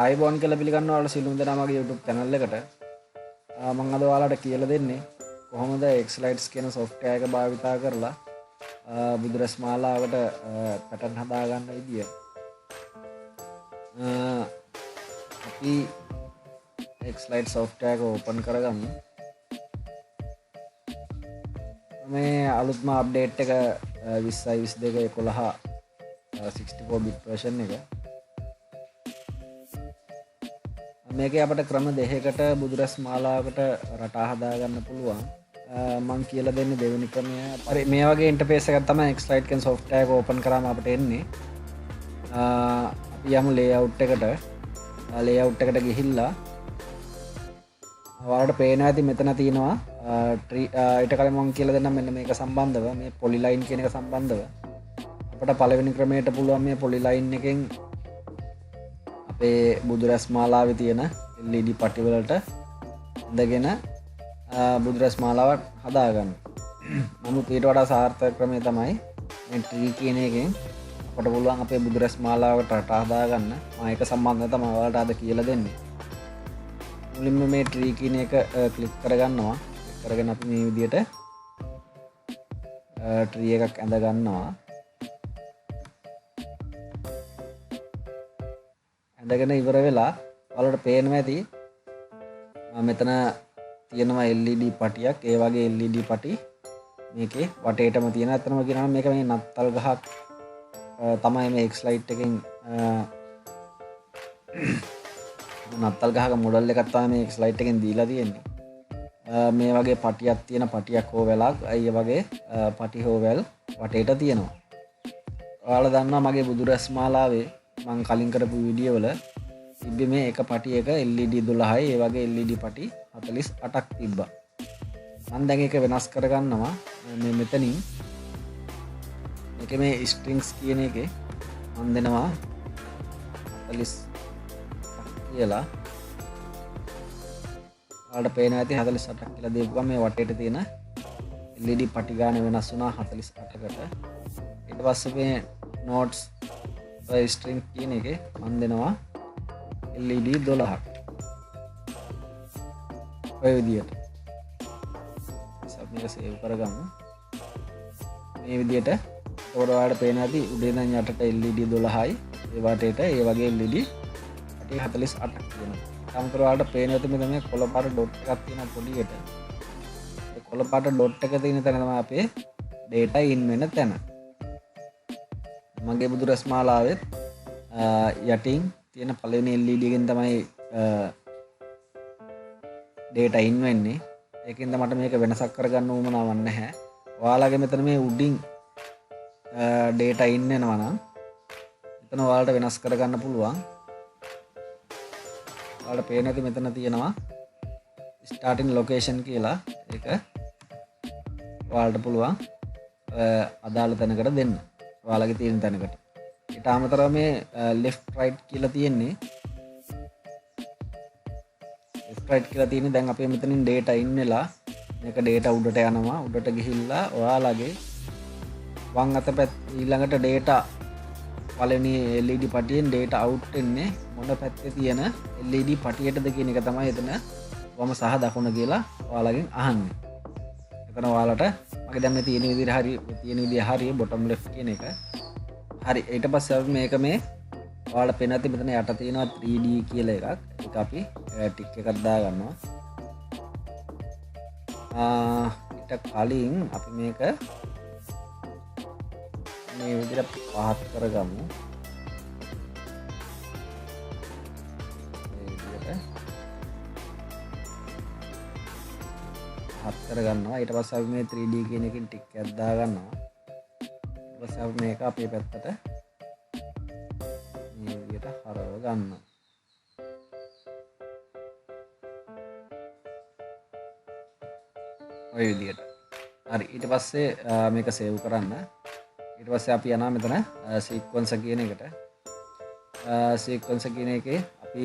ආයිබෝන් කියලා පිළිගන්නවා ඔයාලා සිළුම් දෙනා මගේ YouTube channel එකට. මම අද ඔයාලට කියලා දෙන්නේ කොහොමද Xlights කියන software එක භාවිතා කරලා බුදුරස් මාලාවට pattern හදාගන්න විදිය. අපි Xlights software එක open කරගමු. මේ අලුත්ම update එක 20.22.11 64 bit version එක. මේකේ අපිට ක්‍රම දෙකකට බුදුරස් මාලාවකට රටා හදාගන්න පුළුවන්. මම කියලා දෙන්නේ දෙවෙනි ක්‍රමය. හරි මේ වගේ ඉන්ටර්ෆේස් එකක් තමයි Xlights කියන software එක open කරාම අපිට එන්නේ. අපි යමු layout එකට. layout එකට ගිහිල්ලා ඔයාලට පේනවා ඇති මෙතන තියෙනවා ඊට කලින් මම කියලා දෙන්නම් මෙන්න මේක සම්බන්ධව මේ polyline කියන එක සම්බන්ධව අපිට පළවෙනි ක්‍රමයට පුළුවන් මේ polyline එකෙන් අපේ බුදුරස් මාලාවේ තියෙන LED පටි වලට ඉඳගෙන බුදුරස් මාලාව හදාගන්න. නමුත් ඊට වඩා සාර්ථක ක්‍රමය තමයි මේ tree කියන එකෙන් අපිට පුළුවන් අපේ බුදුරස් මාලාවට රටා හදාගන්න. මම ඒක සම්බන්ධව තමයි ඔයාලට අද කියලා දෙන්නේ. මුලින්ම මේ tree කියන එක ක්ලික් කරගන්නවා. කරගෙන අපි මේ විදිහට tree එකක් ඇඳ ගන්නවා. ඇඳගෙන ඉවර වෙලා ඔයාලට පේනවා ඇති මෙතන තියෙනවා LED පටියක්. ඒ වගේ LED පටි මේකේ වටේටම තියෙන. අතනම කියනවා මේක මේ නත්තල් ගහක් තමයි මේ Xlights එකෙන් නත්තල් ගහක මොඩල් එකක් තමයි මේ Xlights එකෙන් දීලා තියෙන්නේ. මේ වගේ පටියක් තියෙන පටියක් හොවලක් අය වගේ පටි හොවල් වටේට තියෙනවා. ඔයාලා දන්නවා මගේ බුදුරස් මාලාවේ මම කලින් කරපු වීඩියෝ වල තිබ්බේ මේ එක පටි එක LED 12යි ඒ වගේ LED පටි 48ක් තිබ්බා. මම දැන් ඒක වෙනස් කරගන්නවා මේ මෙතනින් මේකේ මේ strings කියන එකේ මම දෙනවා 48 කියලා. ඔයාලට පේනවා ඇති 48ක් කියලා දීපුවම මේ වටේට තියෙන LED පටි ගාන වෙනස් වුණා 48කට. ඊට පස්සේ මේ notes string කියන එකේ මම දෙනවා LED 12ක්. ඔය විදියට. මේක සේව් කරගමු. මේ විදියට ඔයාලට පේනවා ඇති උඩේ ඉඳන් යටට LED 12යි ඒ වටේට ඒ වගේ LED 48ක් තියෙනවා. අමතරව ඔයාලට පේනවා ඇති මෙතන මේ කොළ පාට ඩොට් එකක් තියෙන පොඩියට. ඒ කොළ පාට ඩොට් එක තියෙන තැන තමයි අපේ data in වෙන තැන. මගේ බුදුරස් මාලාවෙත් යටින් තියෙන පළවෙනි LED එකෙන් තමයි data in වෙන්නේ. ඒකෙන්ද මට මේක වෙනසක් කරගන්න උවමනාවක් නැහැ. ඔයාලගේ මෙතන මේ උඩින් data in වෙනවා නම් එතන ඔයාලට වෙනස් කරගන්න පුළුවන්. ඔයාලට පේන ඇති මෙතන තියෙනවා starting location කියලා. ඒක ඔයාලට පුළුවන් අදාළ තැනකට දෙන්න. ඔයාලගේ තියෙන තැනකට. ඊට අමතරව මේ left right කියලා තියෙන්නේ. left right කියලා තියෙන්නේ දැන් අපේ මෙතනින් data in වෙලා මේක data උඩට යනවා. උඩට ගිහිල්ලා ඔයාලගේ වම් අත පැත්ත ඊළඟට data පළවෙනි LED පටියෙන් data out වෙන්නේ මොන පැත්තේ තියෙන LED පටියටද කියන එක තමයි එතන වම සහ දකුණ කියලා ඔයාලගෙන් අහන්නේ. එතන ඔයාලට මගේ දැන් මේ තියෙන විදිහ හරිය bottom left කියන එක. හරි ඊට පස්සේ අපි මේක මේ ඔයාලට පේන ඇති මෙතන යට තියෙනවා 3D කියලා එකක්. ඒක අපි ටික් එකක් දාගන්නවා. ඊට කලින් අපි මේක මේ විදිහට පහත් කරගමු. මේ විදිහට පහත් කරගන්නවා. ඊට පස්සේ අපි මේ 3D කියන එකෙන් ටික් එකක් දාගන්නවා. ඊට පස්සේ අපි මේක අපේ පැත්තට මේ විදිහට හරව ගන්නවා. ඔය විදිහට. හරි ඊට පස්සේ මේක සේව් කරන්න. ඊට පස්සේ අපි යනවා මෙතන sequence කියන එකට. sequence කියන එකේ අපි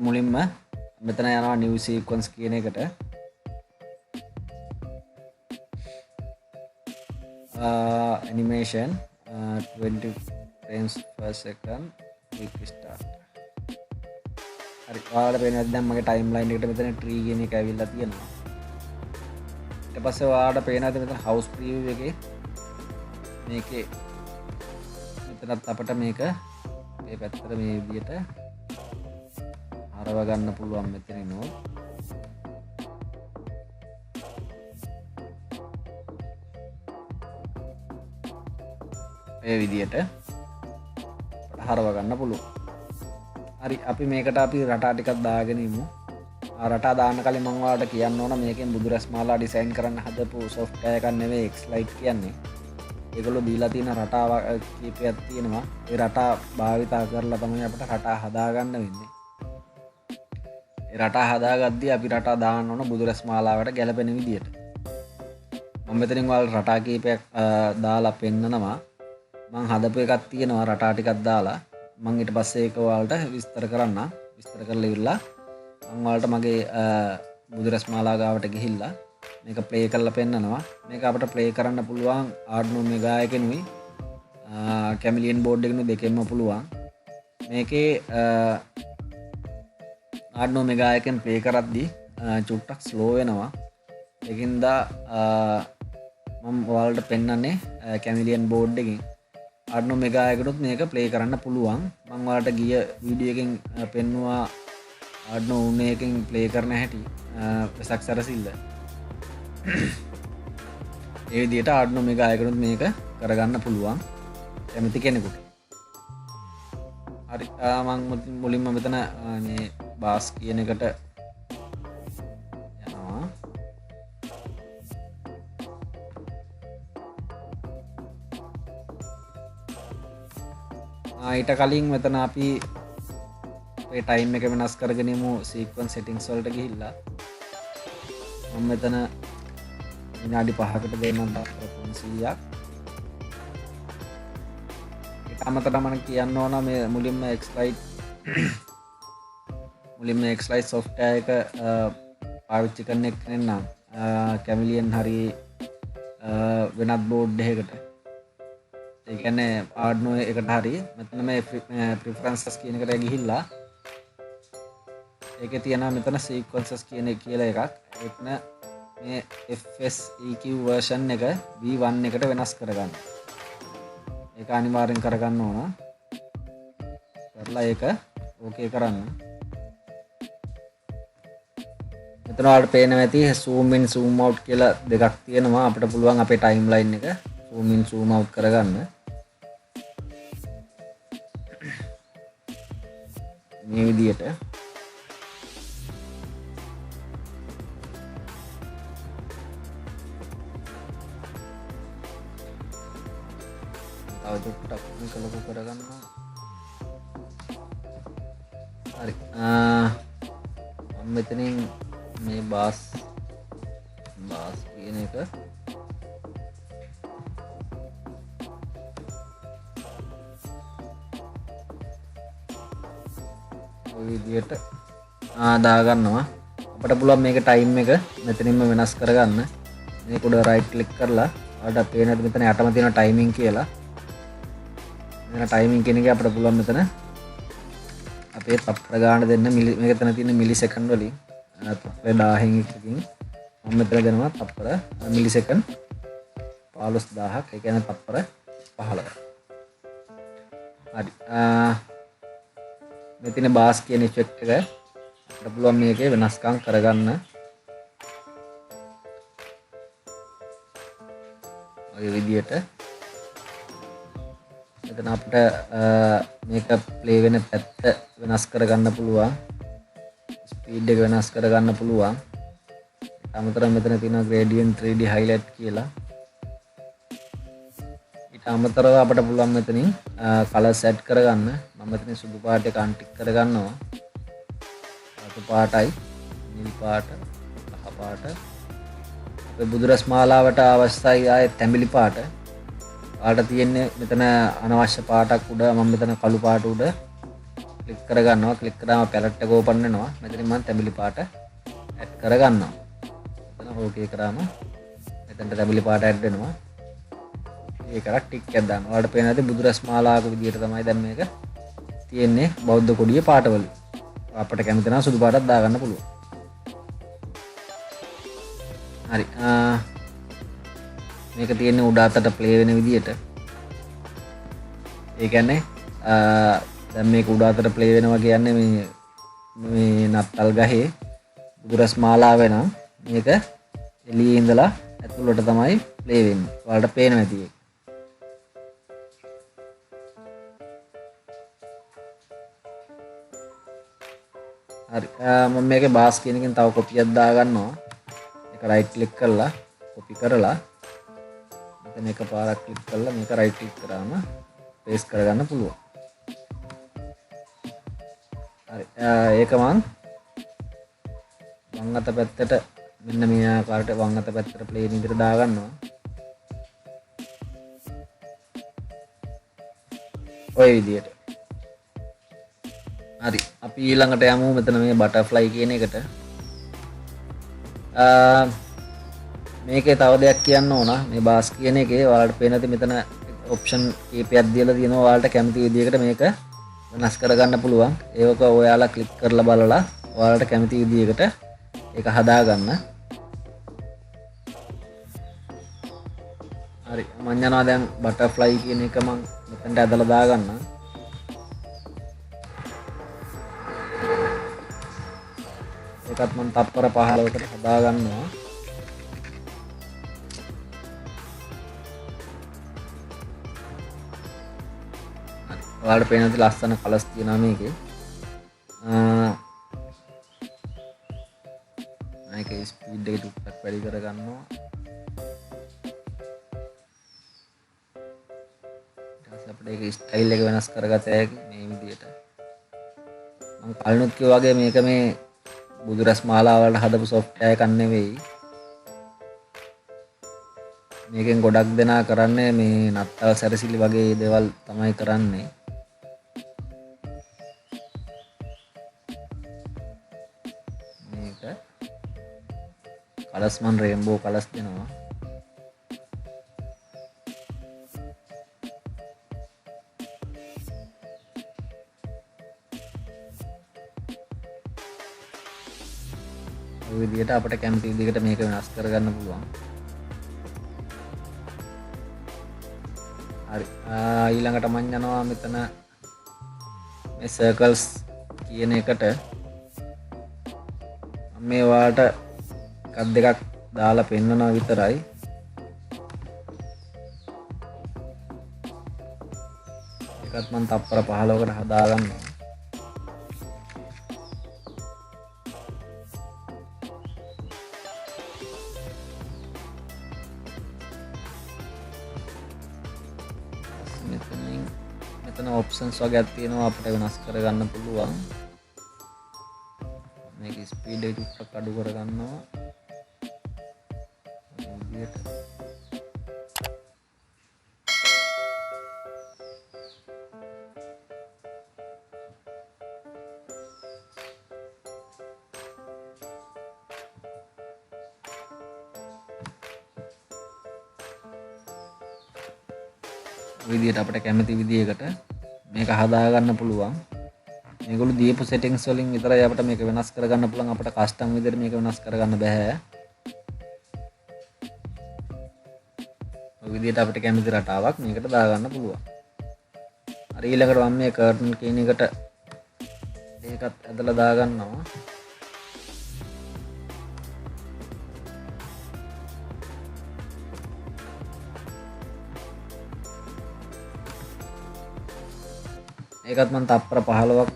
මුලින්ම මෙතන යනවා new sequence කියන එකට. animation 20 frames per second quick start. හරි ඔයාලට පේනවද දැන් මගේ ටයිම්ලයින් එකට මෙතන tree කියන එක ඇවිල්ලා තියෙනවා. ඊට පස්සේ ඔයාලට පේනවද මෙතන house preview එකේ මේකේ මෙතනත් අපිට මේක මේ පැත්තට මේ විදියට හරව ගන්න පුළුවන් මෙතනිනෝ. මේ විදියට හරව ගන්න පුළුවන්. හරි අපි මේකට අපි රටා ටිකක් දාගෙන ඉමු. රටා දාන්න කලින් මම ඔයාලට කියන්න ඕන මේකෙන් බුදුරැස් මාලා ඩිසයින් කරන්න හදපු software එකක් නෙවෙයි Xlite කියන්නේ. ඒගොල්ලෝ දීලා තියෙන රටා කීපයක් තියෙනවා. ඒ රටා භාවිතා කරලා තමයි අපිට රටා හදාගන්න වෙන්නේ. ඒ රටා හදාගද්දී අපි රටා දාන්න ඕන බුදුරැස් මාලාවට ගැලපෙන විදියට. මම මෙතනින් ඔයාලට රටා කීපයක් දාලා පෙන්නනවා. මම හදපු එකක් තියෙනවා රටා ටිකක් දාලා. මම ඊට පස්සේ ඒක ඔයාලට විස්තර කරන්න. විස්තර කරලා ඉවරලා මම ඔයාලට මගේ බුදුරැස් මාලා ගාවට ගිහිල්ලා මේක ප්ලේ කරලා පෙන්නනවා. මේක අපිට ප්ලේ කරන්න පුළුවන් Arduino Mega එකෙනුයි Chameleon board එකෙනුයි දෙකෙන්ම පුළුවන්. මේකේ Arduino Mega එකෙන් ප්ලේ කරද්දී චුට්ටක් ස්ලෝ වෙනවා. ඒකින්ද මම ඔයාලට පෙන්නන්නේ Chameleon board එකෙන් Arduino Mega එකටත් මේක ප්ලේ කරන්න පුළුවන්. මම ඔයාලට ගිය වීඩියෝ එකෙන් පෙන්නුවා Arduino Uno එකෙන් ප්ලේ කරන හැටි වෙසක් සැරසිල්ල. ඒ විදිහට Arduino Mega එකටත් මේක කරගන්න පුළුවන් කැමති කෙනෙකුට. හරි මම මුලින්ම මෙතන මේ bass කියන එකට යනවා. ඊට කලින් මෙතන අපි අපේ ටයිම් එක වෙනස් කරගෙන ඉමු sequence settings වලට ගිහිල්ලා. මම මෙතන විනාඩි 5කට දෙන්නම් 300ක්. ඒක අමතරව මම කියන්න ඕන මේ මුලින්ම Xlite software එක පාවිච්චි කරන කෙනෙක් නම් Chameleon හරි වෙනත් board එකකට ඒ කියන්නේ Arduino එකට හරි මෙතන මේ preferences කියන එකට ගිහිල්ලා ඒකේ තියෙනවා මෙතන sequences කියන එක කියලා එකක්. ඒකන මේ FSEQ version එක V1 එකට වෙනස් කරගන්න. ඒක අනිවාර්යෙන් කරගන්න ඕන. කරලා ඒක ඕකේ කරන්න. මෙතන ඔයාලට පේනවා ඇති zoom in zoom out කියලා දෙකක් තියෙනවා. අපිට පුළුවන් අපේ timeline එක zoom in zoom out කරගන්න. මේ විදියට අවුටක් මේක ලොකු කරගන්නවා. හරි මම මෙතනින් මේ bass කියන එක ඔය විදියට දාගන්නවා. අපිට පුළුවන් මේක ටයිම් එක මෙතනින්ම වෙනස් කරගන්න. මේක උඩ රයිට් ක්ලික් කරලා ඔයාලට පේනද මෙතන යටම තියෙන ටයිමින් කියලා. මෙතන ටයිමින් කියන එක අපිට පුළුවන් මෙතන අපේ තප්පර ගාන දෙන්න මේක තන තියෙන මිලි සෙකන්ඩ් වලින් තප්පර 1000න් එකකින් මම මෙතන දෙනවා තප්පර මිලි සෙකන්ඩ් 15000ක්. ඒ කියන්නේ තප්පර 15ක්. හරි මෙතන bass කියන ඉෆෙක්ට් එක අපිට පුළුවන් මේකේ වෙනස්කම් කරගන්න. ඔය විදියට මෙතන අපිට මේක ප්ලේ වෙන පැත්ත වෙනස් කරගන්න පුළුවන්. ස්පීඩ් එක වෙනස් කරගන්න පුළුවන්. අමතරව මෙතන තියෙනවා gradient 3D highlight කියලා. ඊට අමතරව අපිට පුළුවන් මෙතනින් color set කරගන්න. මම මෙතන සුදු පාට එක අන්ටික් කරගන්නවා. රතු පාටයි, නිල් පාට, කහ පාට. අපේ බුදුරස් මාලාවට අවශ්‍යයි ආයේ තැඹිලි පාට. පාට තියෙන්නේ මෙතන අනවශ්‍ය පාටක් උඩ මම මෙතන කළු පාට උඩ ක්ලික් කරගන්නවා. ක්ලික් කරාම පැලට් එක ඕපන් වෙනවා. මෙතනින් මම තැඹිලි පාට ඇඩ් කරගන්නවා. මෙතන ඕකේ කරාම මෙතනට තැඹිලි පාට ඇඩ් වෙනවා. ඒකට ටික් එකක් දාන්න. ඔයාලට පේන ඇති බුදු රැස් මාලාවක විදියට තමයි දැන් මේක තියෙන්නේ බෞද්ධ කොඩියේ පාටවල. අපිට කැමති නම් සුදු පාටක් දාගන්න පුළුවන්. හරි. මේක තියෙන්නේ උඩ අතට ප්ලේ වෙන විදියට. ඒ කියන්නේ දැන් මේක උඩ අතට ප්ලේ වෙනවා කියන්නේ මේ නත්තල් ගහේ බුදුරස් මාලාව නම් මේක එළියේ ඉඳලා ඇතුළට තමයි ප්ලේ වෙන්නේ. ඔයාලට පේනවා ඇති ඒක. හරි. මම මේකේ බාස් කියන එකෙන් තව කොපියක් දාගන්නවා. ඒක රයිට් ක්ලික් කරලා කොපි කරලා මෙතන එකපාරක් ක්ලික් කරලා මේක රයිට් ක්ලික් කරාම පේස්ට් කරගන්න පුළුවන්. හරි. ඒක මං වම් අත පැත්තට මෙන්න මේ ආකාරයට වම් අත පැත්තට ප්ලේන් විදිහට දාගන්නවා. ඔය විදිහට. හරි. අපි ඊළඟට යමු මෙතන මේ බටර්ෆ්ලයි කියන එකට. මේකේ තව දෙයක් කියන්න ඕන. මේ බාස් කියන එකේ ඔයාලට පේන ඇති මෙතන ඔප්ෂන් කීපයක් දීලා තියෙනවා. ඔයාලට කැමති විදිහකට මේක වෙනස් කරගන්න පුළුවන්. ඒක ඔයාලා ක්ලික් කරලා බලලා ඔයාලට කැමති විදිහකට ඒක හදාගන්න. හරි. මම යනවා දැන් බටර්ෆ්ලයි කියන එක මම මෙතනට ඇදලා දාගන්න. ඒකත් මම තප්පර 15කට හදාගන්නවා. ඔයාලට පේන ඇති ලස්සන කලර්ස් තියෙනවා මේකේ. මේකේ ස්පීඩ් එක ටිකක් වැඩි කරගන්නවා. ඊට පස්සේ අපිට ඒක ස්ටයිල් එක වෙනස් කරගත හැකි මේ විදිහට. මම කලිනුත් කිව්වා වගේ මේක මේ බුදුරස් මාලාව වලට හදපු software එකක් නෙවෙයි. මේකෙන් ගොඩක් දෙනා කරන්නේ මේ නත්තල් සැරසිලි වගේ දේවල් තමයි කරන්නේ. මේක කලර්ස් මන් රේන්බෝ කලර්ස් දෙනවා. ඔය විදිහට අපිට කැමති විදිහකට මේක වෙනස් කරගන්න පුළුවන්. හරි. ඊළඟට මම යනවා මෙතන මේ සර්කල්ස් කියන එකට. මේ වාට එකක් දෙකක් දාලා පෙන්නනවා විතරයි. ඒකත් මම තප්පර 15කට හදාගන්නවා. මෙතන ඔප්ෂන්ස් වගේක් තියෙනවා අපිට වෙනස් කරගන්න පුළුවන්. මේක ස්පීඩ් එක ටිකක් අඩු කරගන්නවා. විදියට. විදියට අපිට කැමති විදියකට මේක හදාගන්න පුළුවන්. මේගොල්ලෝ දීපු settings වලින් විතරයි අපිට මේක වෙනස් කරගන්න පුළුවන්. අපිට custom විදියට මේක වෙනස් කරගන්න බෑ. ඔය විදියට අපිට කැමති රටාවක් මේකට දාගන්න පුළුවන්. හරි. ඊළඟට මම මේ curtain කියන එකට ඒකත් ඇදලා දාගන්නවා. ඒකත් මම තප්පර 15ක්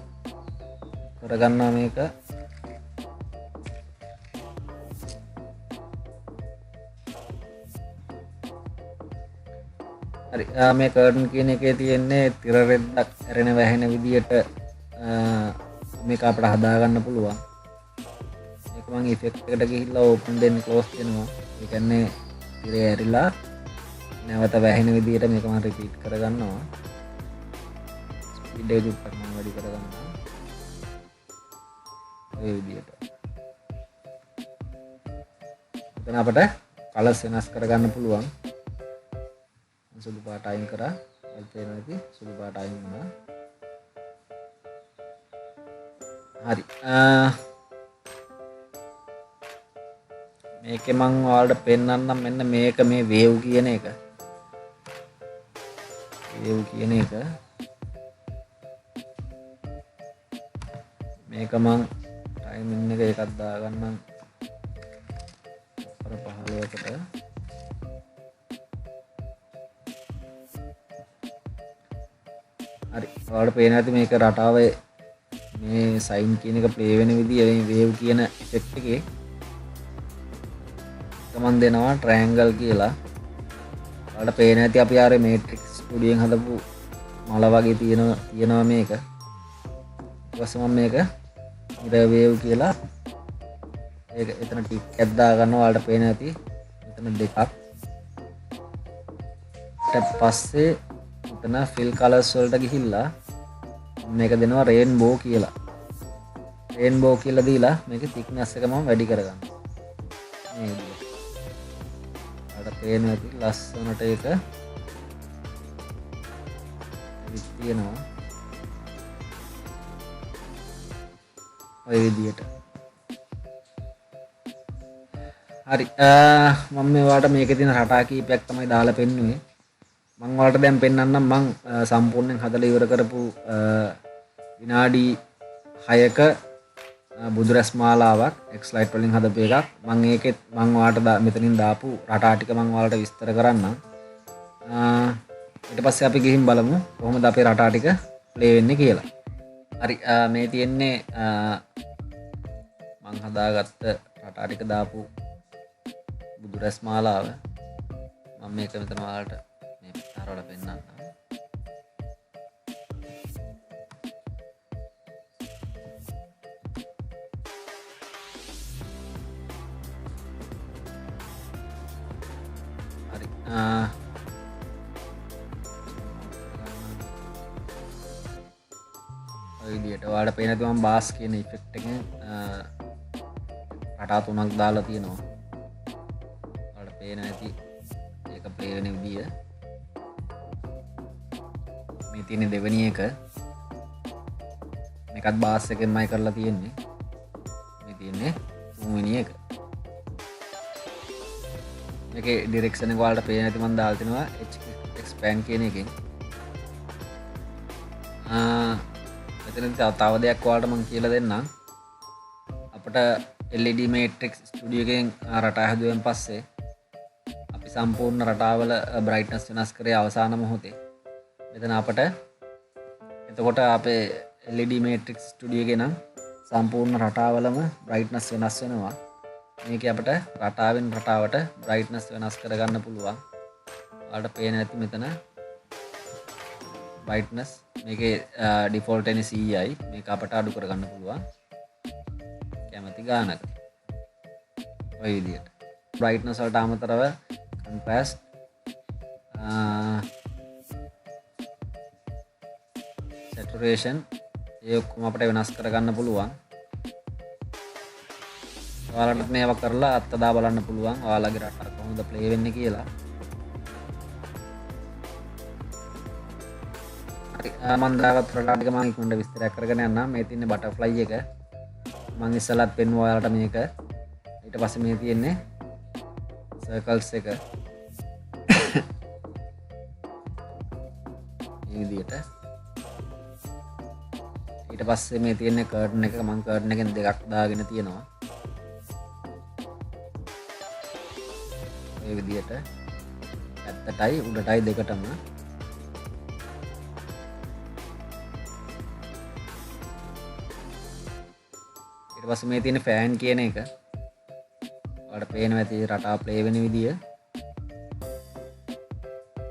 කරගන්නවා මේක. හරි. මේ කර්ටන් කියන එකේ තියෙන්නේ තිර රෙද්දක් ඇරෙන වැහෙන විදියට මේක අපිට හදාගන්න පුළුවන්. මේක මම ඉෆෙක්ට් එකට ගිහිල්ලා ඕපන් දෙන්න ක්ලෝස් දෙනවා. ඒ කියන්නේ තිරේ ඇරිලා නැවත වැහෙන විදියට මේක මම රිපීට් කරගන්නවා. ස්පීඩ් එක ටිකක් මම වැඩි කරගන්නවා. ඔය විදියට. එතන අපිට කලර්ස් වෙනස් කරගන්න පුළුවන්. සුදු පාට අයින් කරා. ඔයාලට පේනවා ඇති සුදු පාට අයින් වුණා. හරි. මේකේ මම ඔයාලට පෙන්නන්නම් මෙන්න මේක මේ වේව් කියන එක. වේව් කියන එක මේක මං ටයිමින් එක එකක් දාගන්නම්. 15කට හරි. ඔයාලට පේනවා ඇති මේක රටාව මේ සයින් කියන එක ප්ලේ වෙන විදිය මේ වේව් කියන ඉෆෙක්ට් එකේ මම දෙනවා ට්‍රයැන්ගල් කියලා. ඔයාලට පේන ඇති අපි ආරේ මේට්‍රික්ස් ස්ටුඩියෝෙන් හදපු මල වගේ තියෙනවා මේක. ඊට පස්සේ මම මේක මිරර් වේව් කියලා ඒක එතන ටික් එකක් දා ගන්නවා. ඔයාලට පේන ඇති එතන දෙකක්. ඊට පස්සේ එතන ෆිල් කලර්ස් වලට ගිහිල්ලා මේක දෙනවා රේන්බෝ කියලා. රේන්බෝ කියලා දීලා මේකේ thickness එක මම වැඩි කරගන්නවා. මේ විදිහට. ඔයාලට පේනවා ඇති ලස්සනට ඒක තියෙනවා. ඔය විදිහට. හරි. මම මේවට මේකේ තියෙන රටා කීපයක් තමයි දාලා පෙන්නුවේ. මම ඔයාලට දැන් පෙන්නන්නම් මම සම්පූර්ණයෙන් හදලා ඉවර කරපු විනාඩි 6ක බුදුරැස් මාලාවක් එක්ස්ලයිඩ් වලින් හදපු එකක්. මම ඒකෙත් මම ඔයාලට මෙතනින් දාපු රටා ටික මම ඔයාලට විස්තර කරන්නම්. ඊට පස්සේ අපි ගිහින් බලමු කොහොමද අපේ රටා ටික ප්ලේ වෙන්නේ කියලා. හරි. මේ තියෙන්නේ මං හදාගත්ත රටා ටික දාපු බුදුරැස් මාලාව. මම මේක මෙතන ඔයාලට මේ තරවල පෙන්නන්නම්. හරි. ඔය විදිහට ඔයාලට පේන ඇති මම බාස් කියන ඉෆෙක්ට් එකෙන් රටා තුනක් දාලා තියෙනවා. ඔයාලට පේන ඇති ඒක ප්ලේ වෙන විදිය. මේ තියෙන දෙවෙනි එක මේකත් බාස් එකෙන්මයි කරලා තියෙන්නේ. මේ තියෙන්නේ තුන්වෙනි එක. මේකේ ඩිරෙක්ෂන් එක ඔයාලට පේන ඇති මම දාලා තිනවා expand කියන එකෙන්. මෙතන තව දෙයක් ඔයාලට මම කියලා දෙන්නම්. අපිට LED matrix studio එකෙන් රටා හැදුවෙන් පස්සේ අපි සම්පූර්ණ රටාවල brightness වෙනස් කරේ අවසාන මොහොතේ. මෙතන අපට එතකොට අපේ LED matrix studio එකේ නම් සම්පූර්ණ රටාවලම brightness වෙනස් වෙනවා. මේකේ අපිට රටාවෙන් රටාවට brightness වෙනස් කරගන්න පුළුවන්. ඔයාලට පේන ඇති මෙතන brightness මේකේ default එන්නේ 100යි. මේක අපට අඩු කරගන්න පුළුවන් කැමති ගානක. ඔය විදිහට brightness වලට අමතරව contrast saturation ඒ ඔක්කොම අපිට වෙනස් කරගන්න පුළුවන්. ඔයාලට මේවා කරලා අත්දැක බලන්න පුළුවන් ඔයාලගේ රටා කොහොමද ප්ලේ වෙන්නේ කියලා. මම දාගත් රටා ටික මම ඉක්මනට විස්තරයක් කරගෙන යන්නම්. මේ තියෙන්නේ බටර්ෆ්ලයි එක. මම ඉස්සලත් පෙන්නුවා ඔයාලට මේක. ඊට පස්සේ මේ තියෙන්නේ සර්කල්ස් එක. මේ විදිහට. ඊට පස්සේ මේ තියෙන්නේ කර්ටන් එක. මම කර්ටන් එකෙන් දෙකක් දාගෙන තියෙනවා. මේ විදිහට. පැත්තටයි උඩටයි දෙකටම. ඊට පස්සේ මේ තියෙන ෆෑන් කියන එක. ඔයාලට පේනවා ඇති රටා ප්ලේ වෙන විදිය.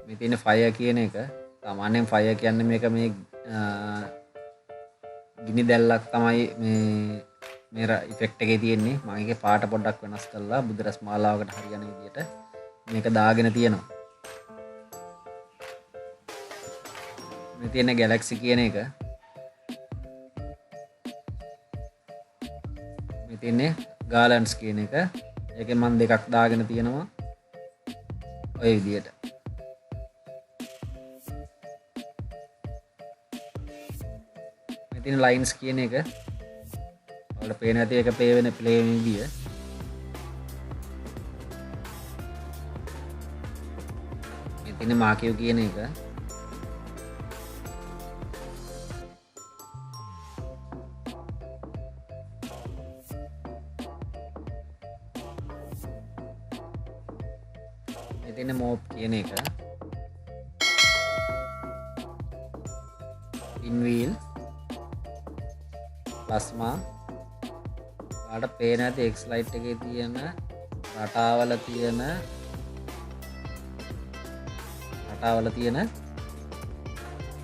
මේ තියෙන ෆයර් කියන එක. සාමාන්‍යයෙන් ෆයර් කියන්නේ මේක මේ ගිනි දැල්ලක් තමයි මේ ඉෆෙක්ට් එකේ තියෙන්නේ. මම ඒකේ පාට පොඩ්ඩක් වෙනස් කරලා බුදුරැස් මාලාවකට හරියන විදියට මේක දාගෙන තියෙනවා. මේ තියෙන ගැලැක්සි කියන එක. මේ තියෙන්නේ ගාලන්ස් කියන එක. ඒකෙන් මම දෙකක් දාගෙන තියෙනවා. ඔය විදියට. ඉතින් ලයින්ස් කියන එක ඔයාලට පේන ඇති එක ප්ලේ වෙන විදිය. මේ තියෙන මාකියු කියන එක තියෙන මෝප් කියන එක ඉන්වීල් ප්ලාස්මා ඔයාලට පේන ඇති එක්ස් ලයිට් එකේ තියෙන රටාවල තියෙන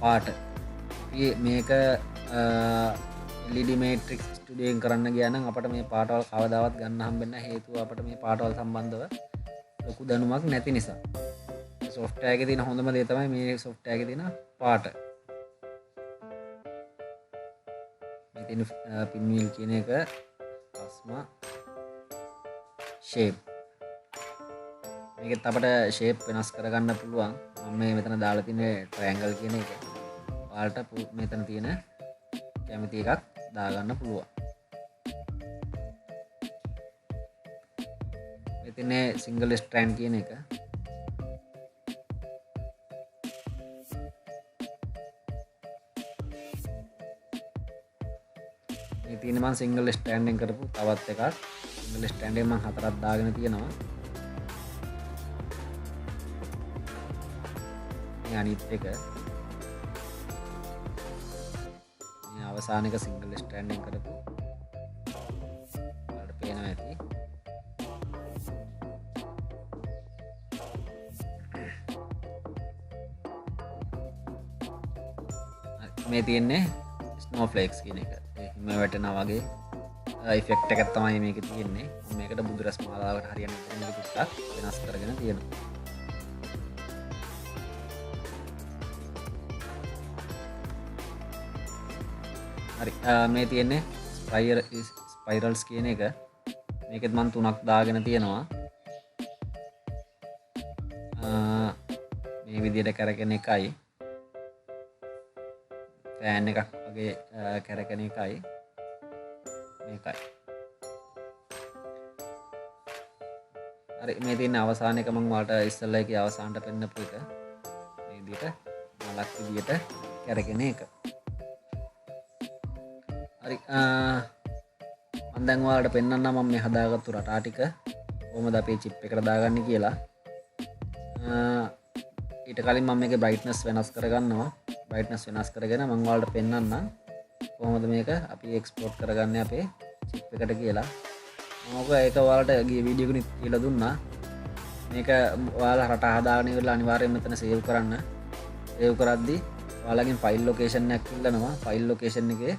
පාට මේක LED matrix studio එකෙන් කරන්න ගියා නම් අපිට මේ පාටවල් කවදාවත් ගන්න හම්බෙන්නේ නැහැ. හේතුව අපිට මේ පාටවල් සම්බන්ධව ලොකු දැනුමක් නැති නිසා. software එකේ තියෙන හොඳම දේ තමයි මේ software එකේ තියෙන පාට. මේ තියෙන pinwheel කියන එක plasma shape. මේකත් අපිට shape වෙනස් කරගන්න පුළුවන්. මම මේ මෙතන දාලා තියෙන triangle කියන එක. ඔයාලට මෙතන තියෙන කැමති එකක් දාගන්න පුළුවන්. මෙතන single strand කියන එක. මේ තියෙන මම single strand එකෙන් කරපු තවත් එකක්. single strand එකෙන් මම හතරක් දාගෙන තියෙනවා. මේ අනිත් එක මේ අවසාන එක single strand එකෙන් කරපු ඔයාලට පේනවා ඇති. මේ තියෙන්නේ snowflakes කියන එක. හිම වැටෙනා වගේ ඉෆෙක්ට් එකක් තමයි මේකේ තියෙන්නේ. මම මේකට බුදු රස් මාලාවකට හරියන මේක ටිකක් වෙනස් කරගෙන තියෙනවා. හරි මේ තියෙන්නේ ස්පයිරල්ස් කියන එක. මේකෙත් මම 3ක් දාගෙන තියෙනවා. මේ විදිහට කරගෙන එකයි ෆෑන් එකක් වගේ කරගෙන එකයි මේකයි. හරි මේ තියෙන අවසාන එක මම ඔයාලට ඉස්සෙල්ලා එකේ අවසානට පෙන්නපු එක මේ විදිහට මලක් විදිහට කරගෙන එක. හරි මම දැන් ඔයාලට පෙන්නන්නම් මම මේ හදාගත්තු රටා ටික කොහොමද අපේ chip එකට දාගන්නේ කියලා. ඊට කලින් මම මේකේ brightness වෙනස් කරගන්නවා. brightness වෙනස් කරගෙන මම ඔයාලට පෙන්නන්නම් කොහොමද මේක අපි export කරගන්නේ අපේ chip එකට කියලා. මම ඒක ඔයාලට ගිය වීඩියෝ එකේ කියලා දුන්නා. මේක ඔයාලා රටා හදාගෙන ඉවරලා අනිවාර්යයෙන් මෙතන save කරන්න. save කරද්දී ඔයාලගෙන් file location එකක් ඉල්ලනවා. file location එකේ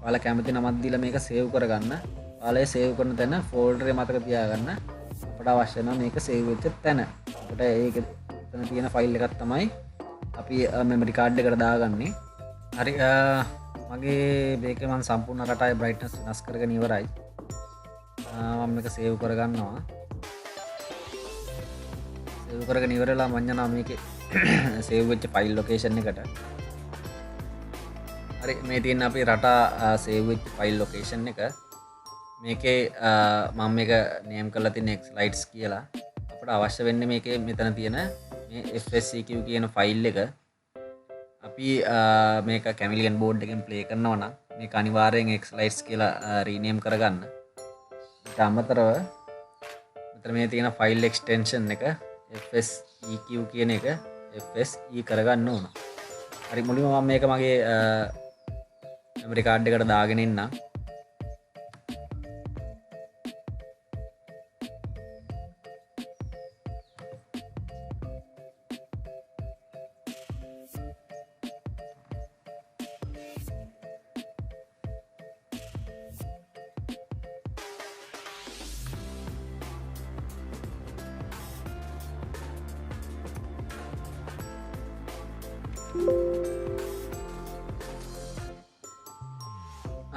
ඔයාලා කැමති නමක් දීලා මේක save කරගන්න. ඔයාලා ඒ save කරන තැන folder එක මතක තියාගන්න. අපට අවශ්‍ය නම් මේක save වෙච්ච තැන. අපිට ඒක එතන තියෙන file එකක් තමයි අපි memory card එකට දාගන්නේ. හරි මගේ මේකේ මම සම්පූර්ණ රටාවේ brightness වෙනස් කරගෙන ඉවරයි. මම මේක save කරගන්නවා. save කරගෙන ඉවරලා මම යනවා මේකේ save වෙච්ච file location එකට. හරි මේ තියෙන අපේ රටා save වෙච්ච file location එක. මේකේ මම මේක name කරලා තියෙන xlights කියලා. අපිට අවශ්‍ය වෙන්නේ මේකේ මෙතන තියෙන මේ fscq කියන file එක. අපි මේක Chameleon board එකෙන් play කරනවා නම් මේක අනිවාර්යෙන් xlights කියලා rename කරගන්න. ඊට අමතරව මෙතන මේ තියෙන file extension එක fseq කියන එක fse කරගන්න ඕන. හරි මුලින්ම මම මේක මගේ memory card එකට දාගෙන ඉන්නම්.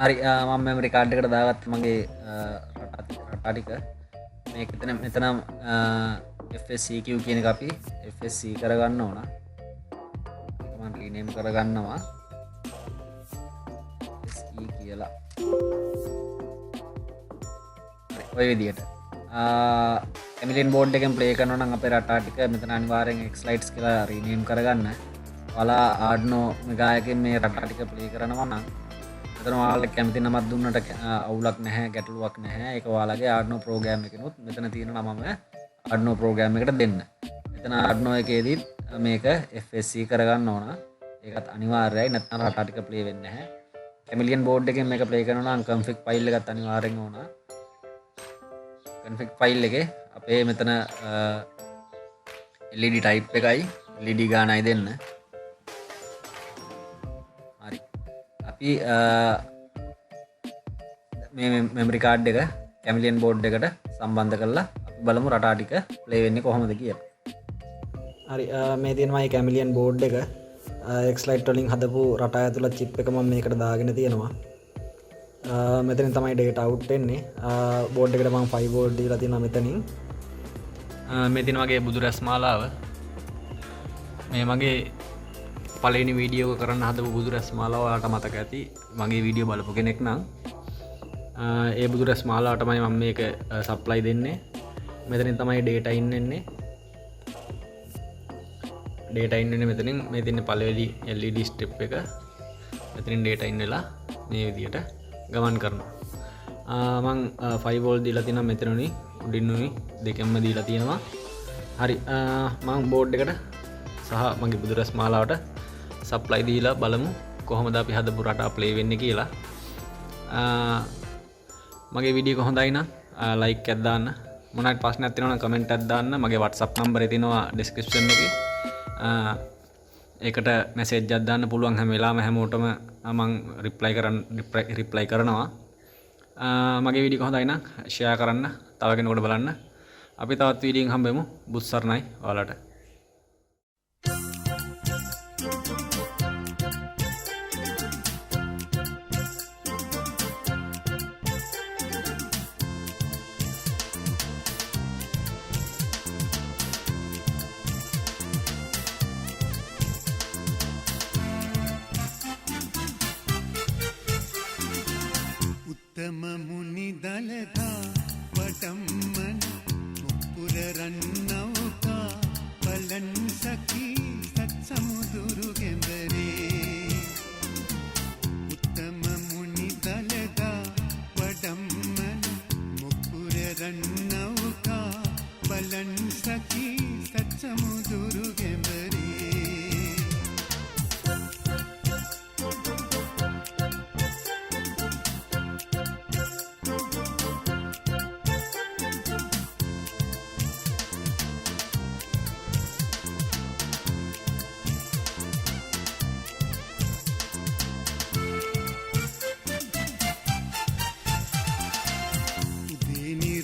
හරි මම මෙමරි කාඩ් එකට දාගත්ත මගේ රටා ටික. මේක මෙතන fscq කියන එක අපි fsc කරගන්න ඕන. මම රීනේම් කරගන්නවා. SE කියලා. ඔය විදිහට Chameleon board එකෙන් play කරනවා නම් අපේ රටා ටික මෙතන අනිවාර්යෙන් X-Lights කියලා rename කරගන්න. ඔයාලා Arduino Mega එකෙන් මේ රටා ටික play කරනවා නම් මෙතන ඔයාලා කැමති නමක් දුන්නට අවුලක් නැහැ, ගැටලුවක් නැහැ. ඒක ඔයාලගේ Arduino program එකනොත් මෙතන තියෙන නමම Arduino program එකට දෙන්න. මෙතන Arduino එකේදී මේක FSC කරගන්න ඕන. ඒකත් අනිවාර්යයි. නැත්නම් රටා ටික play වෙන්නේ නැහැ. Chameleon board එකෙන් මේක play කරනවා නම් config file එකත් අනිවාර්යෙන් ඕන. config file එකේ අපේ මෙතන LED type එකයි LED ගානයි දෙන්න. හරි. අපි මේ memory card එක Chameleon board එකට සම්බන්ධ කරලා අපි බලමු රටා ටික play වෙන්නේ කොහොමද කියලා. හරි මේ තියෙනවා මේ Chameleon board එක X-Lite වලින් හදපු රටා ඇතුළත් chip එක මම මේකට දාගෙන තියෙනවා. මෙතනින් තමයි data out වෙන්නේ. board එකට මම 5 volt දීලා තියෙනවා මෙතනින්. මේ තියෙන වගේ බුදු රැස් මාලාව. මේ මගේ පළවෙනි වීඩියෝ එක කරන්න හදපු බුදු රැස් මාලාව ඔයාලට මතක ඇති. මගේ වීඩියෝ බලපු කෙනෙක් නම් ඒ බුදු රැස් මාලාවට තමයි මම මේක සප්ලයි දෙන්නේ. මෙතනින් තමයි data in වෙන්නේ. data in වෙන්නේ මෙතනින්. මේ තියෙන පළවෙනි LED strip එක. මෙතනින් data in වෙලා මේ විදියට ගමන් කරනවා. මං 5 volt දීලා තියෙනවා මෙතනුනි උඩින්නුනි දෙකෙන්ම දීලා තියෙනවා. හරි මං බෝඩ් එකට සහ මගේ බුදුරස් මාලාවට සප්ලයි දීලා බලමු කොහොමද අපි හදපු රටා ප්ලේ වෙන්නේ කියලා. මගේ වීඩියෝ එක හොඳයි නම් ලයික් එකක් දාන්න. මොනවාට ප්‍රශ්නයක් තියෙනවා නම් කමෙන්ට් එකක් දාන්න. මගේ WhatsApp නම්බරේ තියෙනවා ඩිස්ක්‍රිප්ෂන් එකේ. ඒකට මැසේජ් එකක් දාන්න පුළුවන්. හැම වෙලාවෙම හැමෝටම මම රිප්ලයි කරනවා. මගේ වීඩියෝ හොඳයි නම් ෂෙයා කරන්න, තව කෙනෙකුට බලන්න. අපි තවත් වීඩියෝ එකකින් හම්බෙමු. බුස්සර්ණයි ඔයාලට. උත්තම මුනි දලදා වඩම්මන මුපුර රන්නවුකා බලන් සකී සත් සමුදුරු ගෙඹරේ. උත්තම මුනි දලදා වඩම්මන මුපුර රන්නවුකා බලන් සකී සත් සමුදුරු ගෙඹරේ.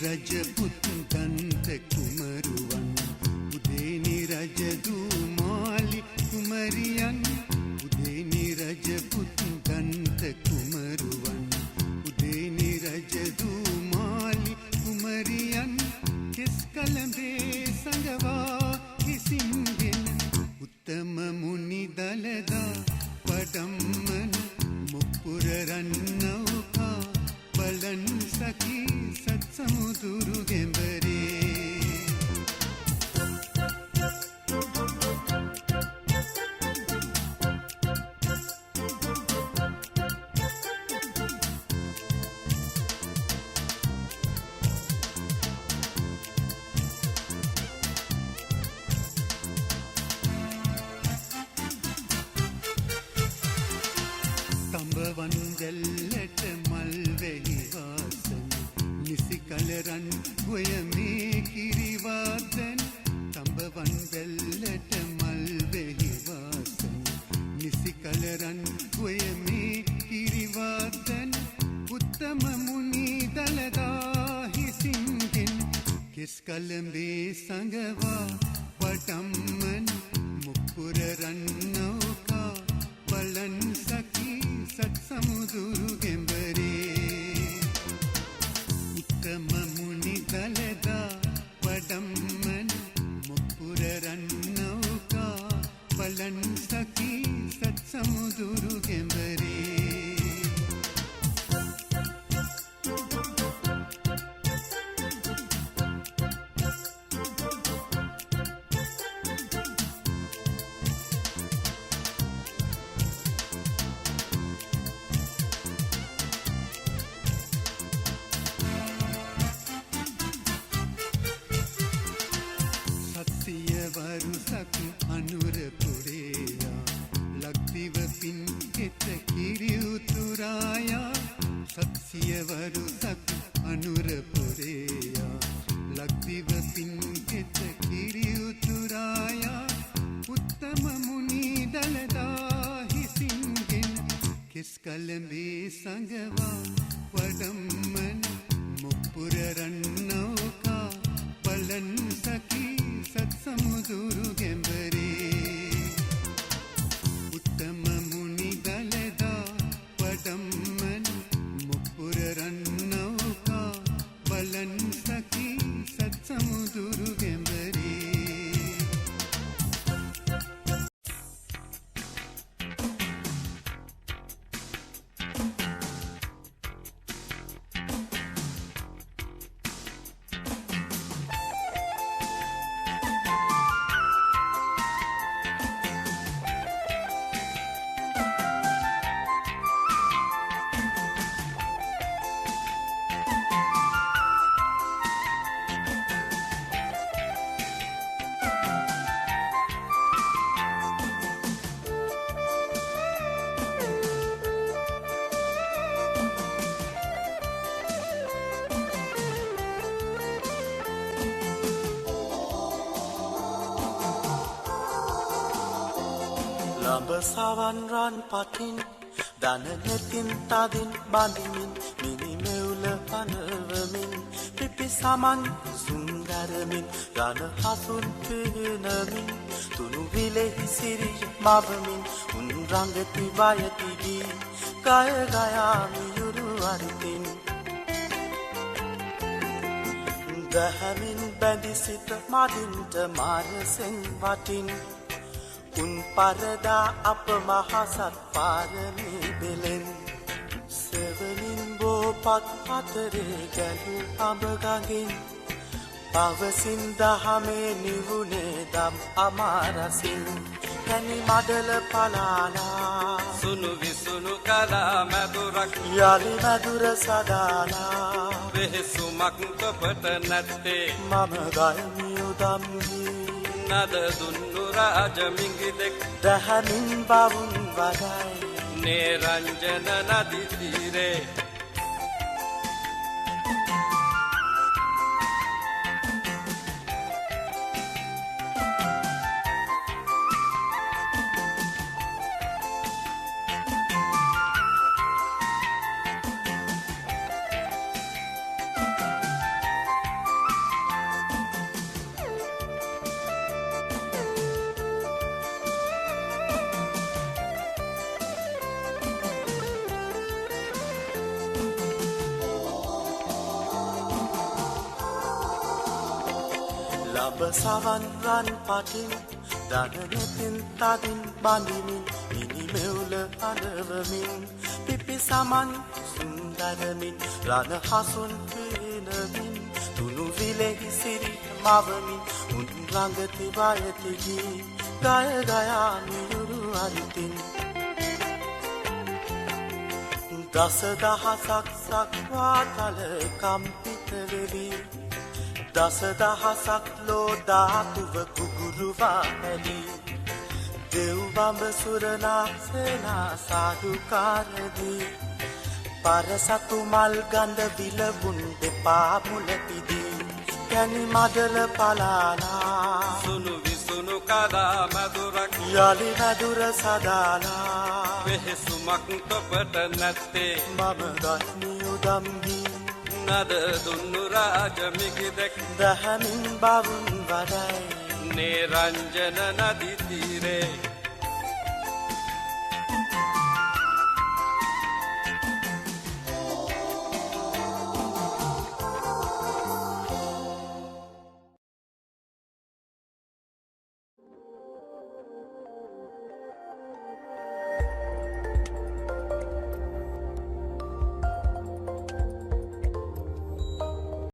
රජපුත් දන්ත කුමරුවන් උදේනි රජදුමාලි කුමරියන් උදේනි රජපුත් දන්ත කුමරුවන් උදේනි රජදුමාලි කුමරියන් කිස් කලඹේ සංගවා කිසින්ගෙන උත්තම මුනි දලදා වඩම්මන මුපුර රන්නවුකා බලන් සකී සත් සමුදුරු ගෙඹරේ. තඹවන් දැල්ලට මල් වෙහි වාසන නිසි කලරන් ගොය මේ කිරිවාදන. තඹවන් දැල්ලට මල් වෙහි වාසන නිසි කලරන් ගොය මේ කිරිවාදන. උත්තම මුනි දලදා හිසින්ගෙන කෙස් කලඹේ සංගවා වඩම්මන මුපුර රන්නවුකා බලන් සකී සත් සමුදුරු ගෙඹරේ. උත්තම මුනි දලදා වඩම්මන මුපුර රන්නවුකා බලන් සකී සත් සමුදුරු ගෙඹරේ. හිස් කලඹේ සංගවා වඩම්මන මුප්පුර රන්නෝකා බලන් සකී සත් සමුදුරු ගැඹරේ උත්තම මුනි දලදා වඩම්මන මුප්පුර රන්නෝකා බලන් සකී සත් සමුදුරු ගැඹරේ ළඹ සවන් රන් පටින් දන නෙතින් තදින් බඳිමින් මිනිමෙවුල පනවමින් පිපි සමන් සුන්දරමින් රන හසුන් පිහිනමින් තුනු විලෙහි සිරිය මවමින් උන් රංගති වයතිදී ගය ගයාමි යුරු අරිතින් දහමින් බැඳි සිත මදින්ට මාරසෙන් වටින් උන් පරදා අප මහසත් පාරමී බෙලෙන් සෙවනින් බෝපත් අතරේ ගැලු අඹගඟින් පවසින් දහමේ නිවුනේ දම් අමාරසින් පැණි මඩල පලාලා සුනු විසුනු කලා මැදුරක් යලි මැදුර සදාලා වෙහෙසුමක් ඔබට නැත්තේ මම ගයමි උදම්හි නද දුන්නු රාජ මිංගිදෙක් දහමින් බවුන් වදයි නේරංජන නදි තීරේ ළඹ සවන් රන් පටින් දනනෙතින් තදින් බඳිමින් මිනිමෙවුල අඬවමින් පිපි සමන් සුන්දරමින් රන හසුන් පිනමින් තුනු විලෙහි සිරි මවමින් උන් රංගති වයතිදී ගය ගයාමි යුරු අරිතින් දස දහසක් සක්වා තල කම්පිත වෙවි දස දහසක් ලෝ ධාතුව කුගුරුවා ඇලි දෙව් බඹ සුරනා සේනා සාදුකාරදී පරසතු මල් ගඳ විලබුන් දෙපා මුල පිදී පැණි මඩල පලාලා සුනු විසුනු කලා මැදුරක් යලි මැදුර සදාලා වෙහෙසුමක් ඔබට නැත්තේ මම ගත්මි උදම්හි නද දුන්නු රාජ මිංගිදෙක් දහමින් බවුන් වදයි නේරංජන නදි තීරේ